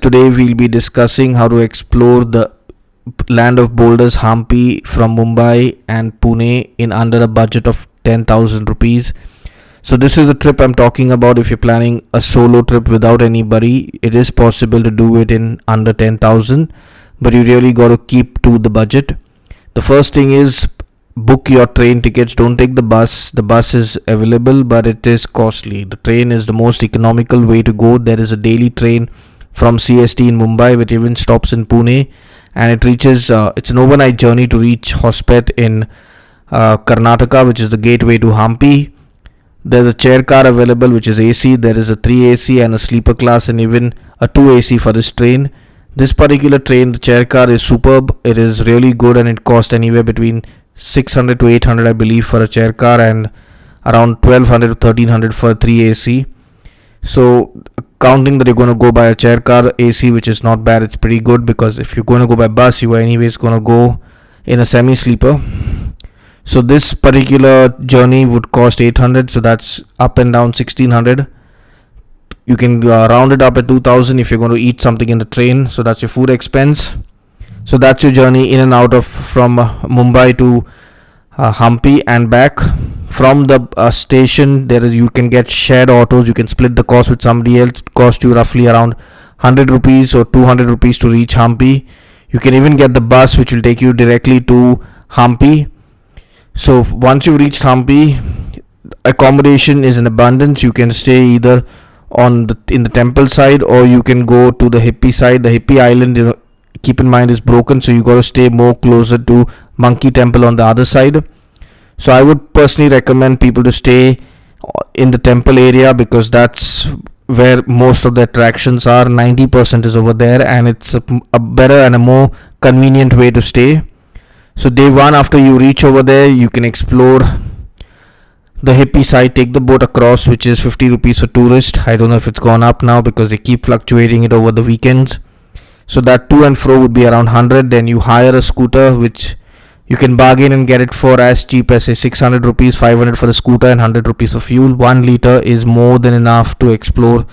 today we'll be discussing how to explore the land of boulders Hampi from Mumbai and Pune in under a budget of 10,000 rupees. So this is the trip I'm talking about. If you're planning a solo trip without anybody, it is possible to do it in under 10,000, but you really got to keep to the budget. The first thing is book your train tickets. Don't take the bus. The bus is available, but it is costly. The train is the most economical way to go. There is a daily train from CST in Mumbai, which even stops in Pune, and it reaches. It's an overnight journey to reach Hospet in Karnataka, which is the gateway to Hampi. There's a chair car available, which is AC. There is a 3 AC and a sleeper class, and even a 2 AC for this train. This particular train, the chair car, is superb. It is really good, and it costs anywhere between 600 to 800, I believe, for a chair car, and around 1200 to 1300 for 3 AC. So, counting that you're going to go by a chair car AC, which is not bad, it's pretty good, because if you're going to go by bus, you are anyways going to go in a semi sleeper. So this particular journey would cost 800, so that's up and down 1600. You can round it up at 2000 if you're going to eat something in the train, so that's your food expense. So that's your journey in and out of from Mumbai to Hampi and back. From the station, you can get shared autos. You can split the cost with somebody else. It costs you roughly around 100 rupees or 200 rupees to reach Hampi. You can even get the bus, which will take you directly to Hampi. So once you've reached Hampi, accommodation is in abundance. You can stay either in the temple side, or you can go to the hippie side. The hippie island, keep in mind, is broken, so you got to stay more closer to Monkey Temple on the other side. So I would personally recommend people to stay in the temple area, because that's where most of the attractions are. 90% is over there, and it's a better and a more convenient way to stay. So day one, after you reach over there, you can explore the hippie side. Take the boat across, which is 50 rupees for tourists. I don't know if it's gone up now, because they keep fluctuating it over the weekends. So that to and fro would be around 100. Then you hire a scooter, which you can bargain and get it for as cheap as say 600 rupees, 500 for the scooter, and 100 rupees of fuel. 1 liter is more than enough to explore.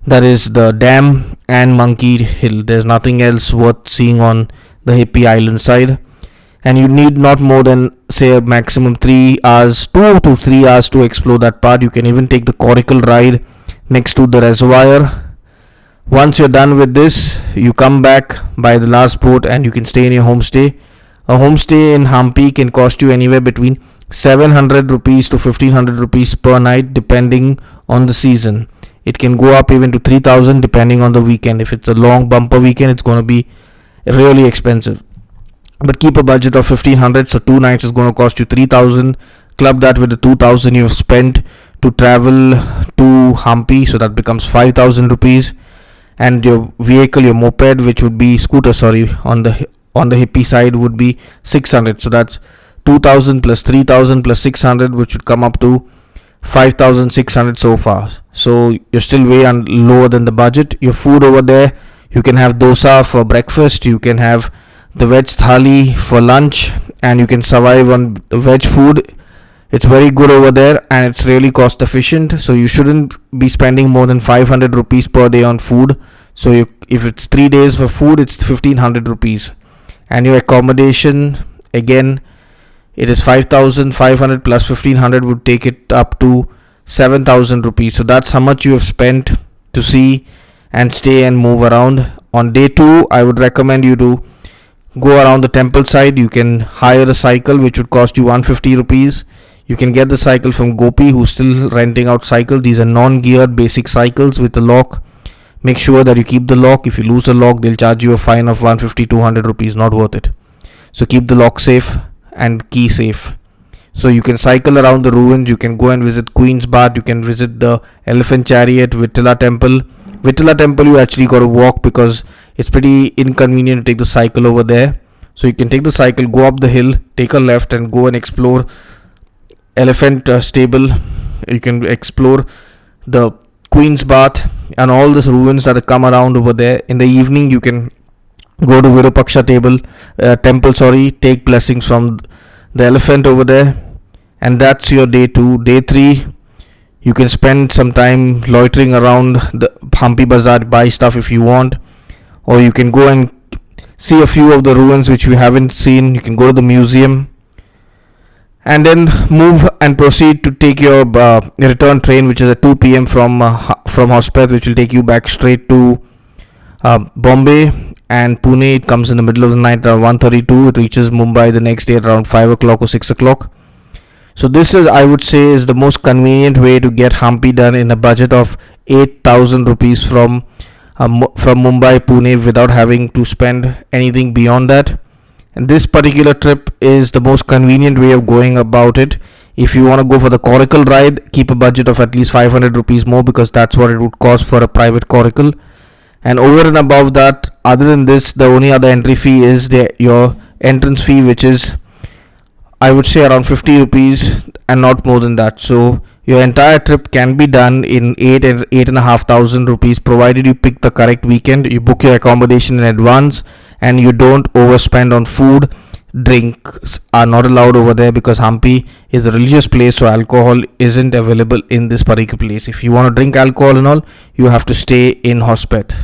That is the dam and Monkey Hill. There's nothing else worth seeing on the hippie island side. And you need not more than say a maximum 3 hours, 2 to 3 hours to explore that part. You can even take the coracle ride next to the reservoir. Once you're done with this, you come back by the last boat and you can stay in your homestay. A homestay in Hampi can cost you anywhere between 700 rupees to 1500 rupees per night, depending on the season. It can go up even to 3000 depending on the weekend. If it's a long bumper weekend, it's going to be really expensive. But keep a budget of 1500, so 2 nights is going to cost you 3000. Club that with the 2000 you've spent to travel to Hampi, so that becomes 5000 rupees. And your vehicle, your moped, which would be scooter, on the hippie side would be 600. So that's 2000 plus 3000 plus 600, which would come up to 5600 so far. So you're still way lower than the budget. Your food over there, you can have dosa for breakfast, you can have the veg thali for lunch, and you can survive on veg food. It's very good over there, and it's really cost efficient. So you shouldn't be spending more than 500 rupees per day on food. So if it's 3 days for food, it's 1500 rupees. And your accommodation, again, it is 5500 plus 1500 would take it up to 7000 rupees. So that's how much you have spent to see and stay and move around. On day 2, I would recommend you to go around the temple side. You can hire a cycle, which would cost you 150 rupees. You can get the cycle from Gopi, who's still renting out cycles. These are non-geared basic cycles with a lock. Make sure that you keep the lock. If you lose a lock, they'll charge you a fine of 150, 200 rupees. Not worth it. So keep the lock safe and key safe. So you can cycle around the ruins. You can go and visit Queen's Bath. You can visit the Elephant Chariot, Vittala Temple. Vittala Temple you actually got to walk, because it's pretty inconvenient to take the cycle over there. So you can take the cycle, go up the hill, take a left, and go and explore Elephant Stable. You can explore the Queen's Bath and all these ruins that come around over there. In the evening, you can go to Virupaksha temple, take blessings from the elephant over there. And that's your day 2. Day 3, you can spend some time loitering around the Hampi Bazaar, buy stuff if you want. or you can go and see a few of the ruins which you haven't seen. You can go to the museum and then move and proceed to take your return train, which is at 2 p.m. from Hospet, which will take you back straight to Bombay. And Pune, it comes in the middle of the night around 1:32. It reaches Mumbai the next day at around 5 o'clock or 6 o'clock. So this is, I would say, is the most convenient way to get Hampi done in a budget of 8,000 rupees from Mumbai Pune without having to spend anything beyond that. And this particular trip is the most convenient way of going about it. If you want to go for the coracle ride, keep a budget of at least 500 rupees more, because that's what it would cost for a private coracle. And over and above that, other than this, the only other entry fee is your entrance fee, which is, I would say, around 50 rupees and not more than that. So your entire trip can be done in 8,500 rupees, provided you pick the correct weekend, you book your accommodation in advance, and you don't overspend on food. Drinks are not allowed over there because Hampi is a religious place, so alcohol isn't available in this particular place. If you want to drink alcohol and all, you have to stay in Hospet.